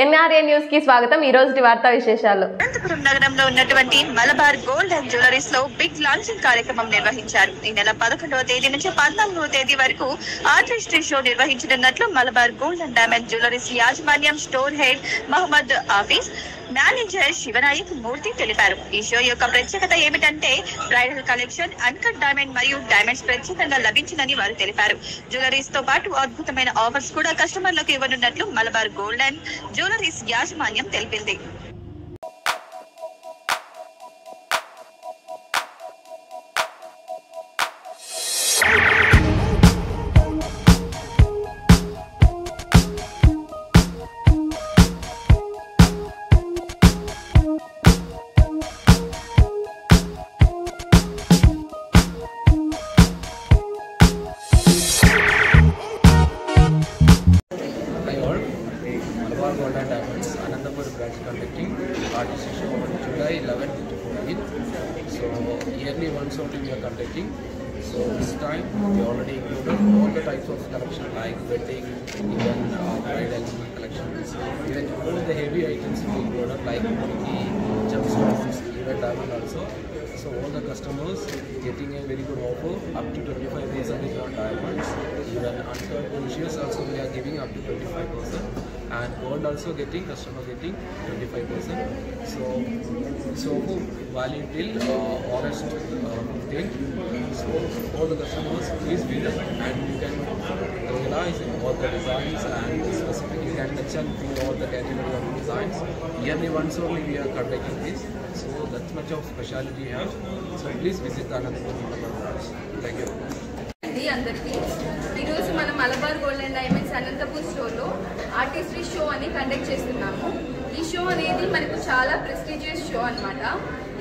NRA news కి స్వాగతం. ఈ రోజు వార్తా విశేషాలు. అనంతపురం నగరంలో ఉన్నటువంటి మలబార్ గోల్డ్ అండ్ జ్యువెలరీస్ లో బిగ్ లాంచింగ్ కార్యక్రమం నిర్వహించారు. ఈ నెల 11వ తేదీ నుంచి 14వ తేదీ వరకు ఆర్టిస్ట్రీ షో నిర్వహించనున్నట్లు Malabar gold and diamond jewelleries యాజమాన్యం store head Mohammed office manager Shivanayak Murthy తెలిపారు. ఈ షో యొక్క ప్రత్యేకత ఏమిటంటే బ్రైడల్ కలెక్షన్, అన్కట్ డైమండ్ మరియు డైమండ్స్ ప్రత్యేకంగా లభించిందని వారు తెలిపారు. జ్యువెలరీస్ తో పాటు అద్భుతమైన ఆఫర్స్ కూడా కస్టమర్లకు ఇవ్వనున్నట్లు మలబార్ గోల్డ్ అండ్ జ్యువెలరీస్ యాజమాన్యం తెలిపింది. Malabar Gold and Diamonds, Anandapur branch conducting artistry show on July 11th to 14th. So yearly once only we are conducting. So this time we already included all the types of collection like wedding, even bridal collections, even all the heavy items we included like gemstones, even diamond also. So all the customers getting a very good offer up to 25% on diamonds. Even uncut precious also we are giving up to 25%, and gold also getting customer getting 25%. So valid till August 15th. So all the customers please visit and you can realize all the designs and specific you can touch and feel all the category of designs. Yearly once only we are conducting this. So that much of speciality we have. So please visit the Anandapur branch. Thank you. అందరికీ ఈరోజు మనం Malabar gold and diamonds Anantapur స్టోర్లో artistry show అని conduct చేస్తున్నాము. ఈ show అనేది మనకు చాలా ప్రెస్టీజియస్ షో అన్నమాట.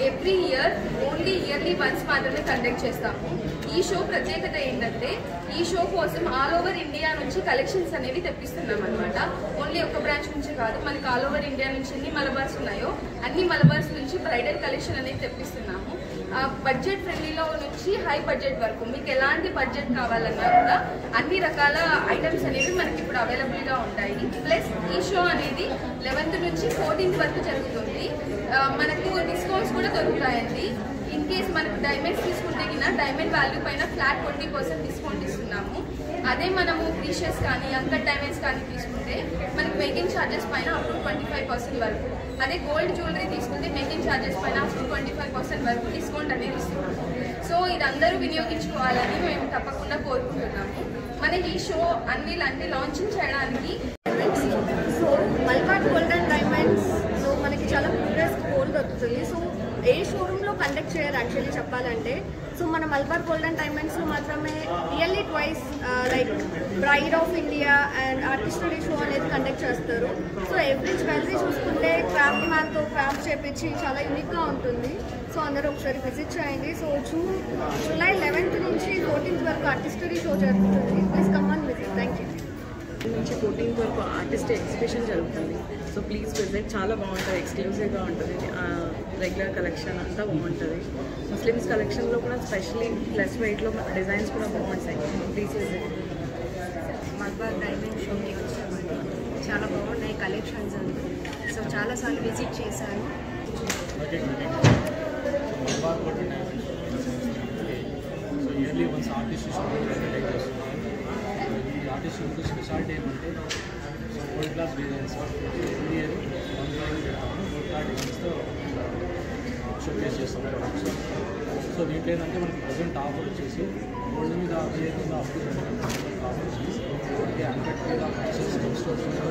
Every year only yearly once మాత్రమే కండక్ట్ చేస్తాము. ఈ షో ప్రత్యేకత ఏంటంటే ఈ షో కోసం ఆల్ ఓవర్ ఇండియా నుంచి కలెక్షన్స్ అనేవి తెప్పిస్తున్నాం అనమాట. ఓన్లీ ఒక బ్రాంచ్ నుంచి కాదు, మనకి ఆల్ ఓవర్ ఇండియా నుంచి ఎన్ని మలబార్స్ ఉన్నాయో అన్ని మలబార్స్ నుంచి బ్రైడల్ కలెక్షన్ అనేది తెప్పిస్తున్నాము. బడ్జెట్ ఫ్రెండ్లీలో నుంచి హై బడ్జెట్ వరకు మీకు ఎలాంటి బడ్జెట్ కావాలన్నా కూడా అన్ని రకాల ఐటమ్స్ అనేవి మనకి ఇప్పుడు అవైలబుల్గా ఉంటాయి. ప్లస్ ఈ షో అనేది 11th నుంచి 14th వరకు జరుగుతుంది. మనకు డిస్కౌంట్స్ కూడా దొరుకుతాయండి. ఇన్ కేస్ మనకు డైమండ్స్ తీసుకుంటే కింద డైమండ్ వాల్యూ పైన ఫ్లాట్ 20% డిస్కౌంట్ ఇస్తున్నాము. అదే మనము ప్రీషియస్ కానీ అంకట్ డైమండ్స్ కానీ తీసుకుంటే మనకు మేకింగ్ ఛార్జెస్ పైన అప్ టు 25% వరకు, అదే గోల్డ్ జ్యువెలరీ తీసుకుంటే మేకింగ్ ఛార్జెస్ పైన అప్ టు 25% వరకు డిస్కౌంట్ అనేది ఇస్తున్నాము. సో ఇది అందరూ వినియోగించుకోవాలని మేము తప్పకుండా కోరుకుంటున్నాము. మనకి ఈ షో అన్ని లాంచింగ్ చేయడానికి సో మల్బార్ గోల్డ్ అండ్ డైమండ్స్లో మనకి చాలా ప్యూరెస్ట్ గోల్డ్ దొరుకుతుంది. సో ఏ షోరూంలో కండక్ట్ చేయరు యాక్చువల్లీ చెప్పాలంటే. సో మన మల్బార్ గోల్డ్ అండ్ డైమండ్స్లో మాత్రమే yearly twice like braid of India and artistry show అనేది కండక్ట్ చేస్తారు. సో ఎవ్రీ జ్యువెలరీ చూసుకుంటే క్రాఫ్ట్ మ్యాన్తో క్రాఫ్ట్ చేపించి చాలా యూనిక్గా ఉంటుంది. సో అందరూ ఒకసారి విజిట్ చేయండి. సో జూలై 11th నుంచి 14th వరకు ఆర్టిస్ట్రీ షో జరుగుతుంది. Please come and visit. Thank you. నుంచి 14th వరకు ఆర్టిస్ట్ ఎగ్జిబిషన్ జరుగుతుంది. So please visit. చాలా బాగుంటుంది, ఎక్స్క్లూజివ్గా ఉంటుంది. రెగ్యులర్ కలెక్షన్ అంతా బాగుంటుంది. ముస్లిమ్స్ కలెక్షన్లో కూడా స్పెషల్లీ ప్లస్ వెయిట్లో డిజైన్స్ కూడా బాగుంటాయి. Please visit. మల్బార్ డైమండ్ షోకి వచ్చామండి. చాలా బాగున్నాయి కలెక్షన్స్ అండి. సో చాలాసార్లు విజిట్ చేశాను. So yearly once artist show conduct చేస్తున్నాం. ఈ ఆర్టిస్ట్ షోకి స్పెషాలిటీ ఏమంటే world class designs every year 1 design పెడతాము. 4 డిజైన్స్తో షోకేస్ చేస్తాం ప్రొడక్ట్స్. సో దీంట్లో ఏంటంటే మనకి ప్రజెంట్ ఆఫర్ వచ్చేసి గోల్డ్ మీద అభిజేతంగా అప్పుడు ఆఫర్ వచ్చేసి అంటే అన్కట్ మీద స్టోర్స్ కూడా